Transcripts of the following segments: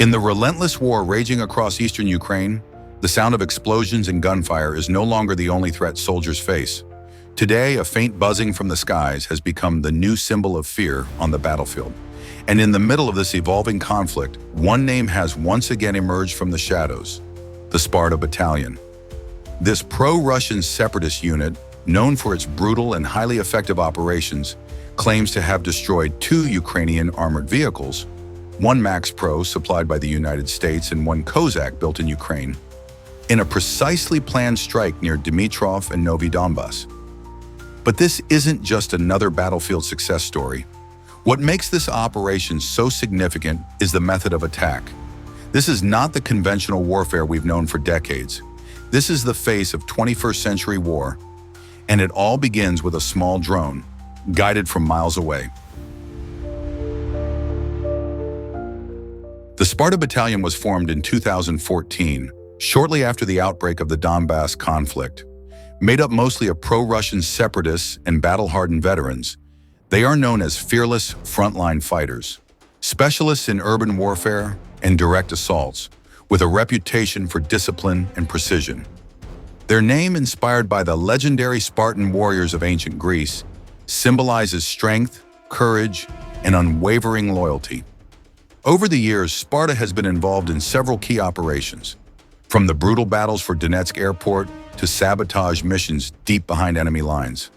In the relentless war raging across eastern Ukraine, the sound of explosions and gunfire is no longer the only threat soldiers face. Today, a faint buzzing from the skies has become the new symbol of fear on the battlefield. And in the middle of this evolving conflict, one name has once again emerged from the shadows: the Sparta Battalion. This pro-Russian separatist unit, known for its brutal and highly effective operations, claims to have destroyed 2 Ukrainian armored vehicles, one MaxxPro supplied by the United States and one Kozak built in Ukraine, in a precisely planned strike near Dimmitrov and Novi Donbas. But this isn't just another battlefield success story. What makes this operation so significant is the method of attack. This is not the conventional warfare we've known for decades. This is the face of 21st century war, and it all begins with a small drone, guided from miles away. The Sparta Battalion was formed in 2014, shortly after the outbreak of the Donbas conflict. Made up mostly of pro-Russian separatists and battle-hardened veterans, they are known as fearless frontline fighters, specialists in urban warfare and direct assaults, with a reputation for discipline and precision. Their name, inspired by the legendary Spartan warriors of ancient Greece, symbolizes strength, courage, and unwavering loyalty. Over the years, Sparta has been involved in several key operations, from the brutal battles for Donetsk airport to sabotage missions deep behind enemy lines.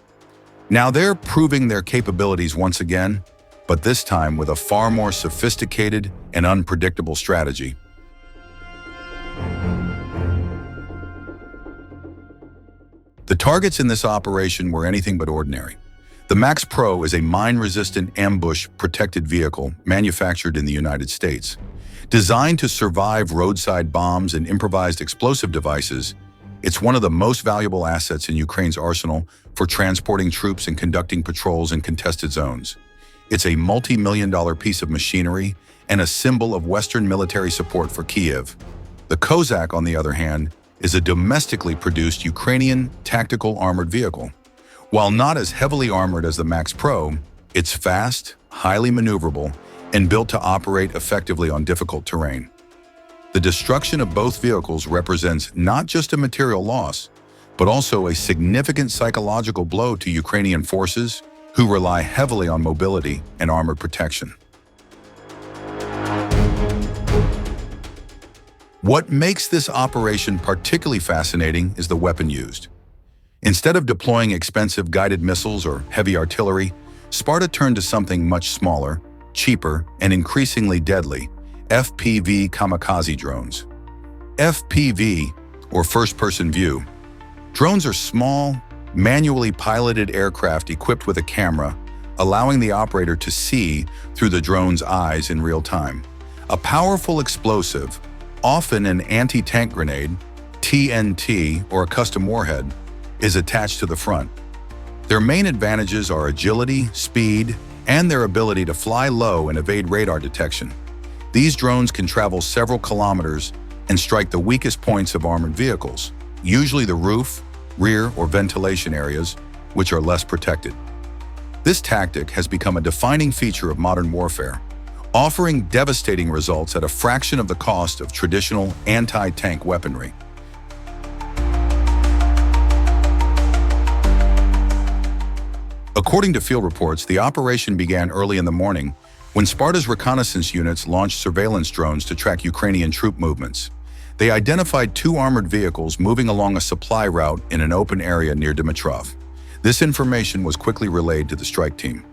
Now they're proving their capabilities once again, but this time with a far more sophisticated and unpredictable strategy. The targets in this operation were anything but ordinary. The MaxxPro is a mine-resistant ambush-protected vehicle manufactured in the United States. Designed to survive roadside bombs and improvised explosive devices, it's one of the most valuable assets in Ukraine's arsenal for transporting troops and conducting patrols in contested zones. It's a multi-million-dollar piece of machinery and a symbol of Western military support for Kyiv. The Kozak, on the other hand, is a domestically produced Ukrainian tactical armored vehicle. While not as heavily armored as the MaxxPro, it's fast, highly maneuverable, and built to operate effectively on difficult terrain. The destruction of both vehicles represents not just a material loss, but also a significant psychological blow to Ukrainian forces who rely heavily on mobility and armored protection. What makes this operation particularly fascinating is the weapon used. Instead of deploying expensive guided missiles or heavy artillery, Sparta turned to something much smaller, cheaper, and increasingly deadly: FPV kamikaze drones. FPV, or first-person view. Drones are small, manually piloted aircraft equipped with a camera, allowing the operator to see through the drone's eyes in real time. A powerful explosive, often an anti-tank grenade, TNT, or a custom warhead, is attached to the front. Their main advantages are agility, speed, and their ability to fly low and evade radar detection. These drones can travel several kilometers and strike the weakest points of armored vehicles, usually the roof, rear, or ventilation areas, which are less protected. This tactic has become a defining feature of modern warfare, offering devastating results at a fraction of the cost of traditional anti-tank weaponry. According to field reports, the operation began early in the morning when Sparta's reconnaissance units launched surveillance drones to track Ukrainian troop movements. They identified 2 armored vehicles moving along a supply route in an open area near Dimmitrov. This information was quickly relayed to the strike team.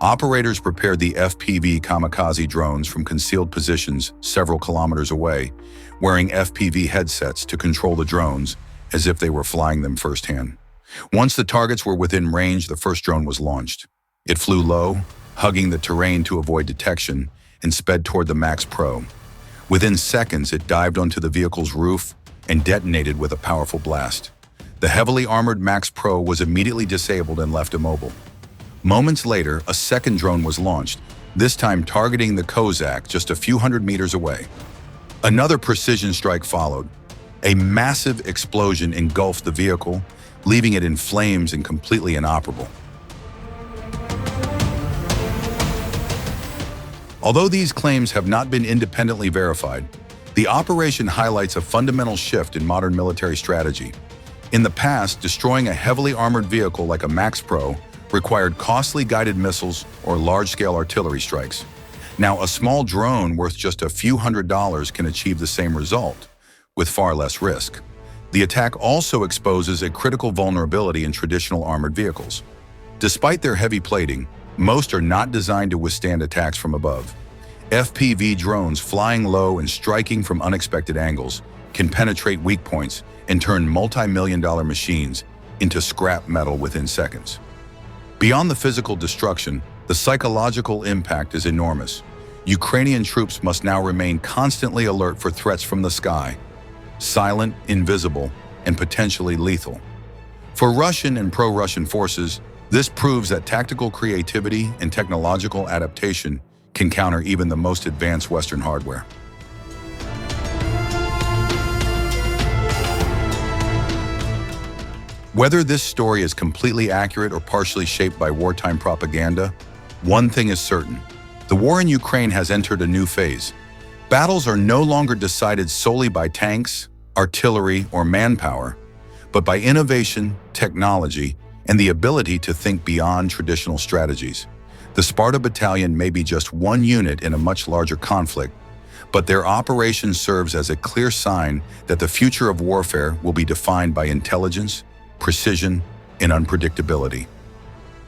Operators prepared the FPV kamikaze drones from concealed positions several kilometers away, wearing FPV headsets to control the drones as if they were flying them firsthand. Once the targets were within range, the first drone was launched. It flew low, hugging the terrain to avoid detection, and sped toward the MaxxPro. Within seconds, it dived onto the vehicle's roof and detonated with a powerful blast. The heavily armored MaxxPro was immediately disabled and left immobile. Moments later, a second drone was launched, this time targeting the Kozak just a few hundred meters away. Another precision strike followed. A massive explosion engulfed the vehicle, leaving it in flames and completely inoperable. Although these claims have not been independently verified, the operation highlights a fundamental shift in modern military strategy. In the past, destroying a heavily armored vehicle like a MaxxPro required costly guided missiles or large-scale artillery strikes. Now, a small drone worth just a few $100s can achieve the same result, with far less risk. The attack also exposes a critical vulnerability in traditional armored vehicles. Despite their heavy plating, most are not designed to withstand attacks from above. FPV drones flying low and striking from unexpected angles can penetrate weak points and turn multi-million-dollar machines into scrap metal within seconds. Beyond the physical destruction, the psychological impact is enormous. Ukrainian troops must now remain constantly alert for threats from the sky, silent, invisible, and potentially lethal. For Russian and pro-Russian forces, this proves that tactical creativity and technological adaptation can counter even the most advanced Western hardware. Whether this story is completely accurate or partially shaped by wartime propaganda, one thing is certain: the war in Ukraine has entered a new phase. Battles are no longer decided solely by tanks, artillery, or manpower, but by innovation, technology, and the ability to think beyond traditional strategies. The Sparta Battalion may be just one unit in a much larger conflict, but their operation serves as a clear sign that the future of warfare will be defined by intelligence, precision, and unpredictability.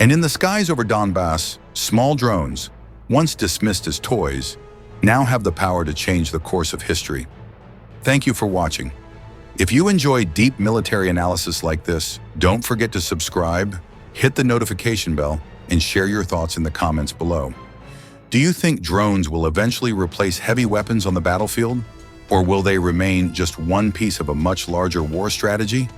And in the skies over Donbas, small drones, once dismissed as toys, now have the power to change the course of history. Thank you for watching. If you enjoy deep military analysis like this, don't forget to subscribe, hit the notification bell, and share your thoughts in the comments below. Do you think drones will eventually replace heavy weapons on the battlefield? Or will they remain just one piece of a much larger war strategy?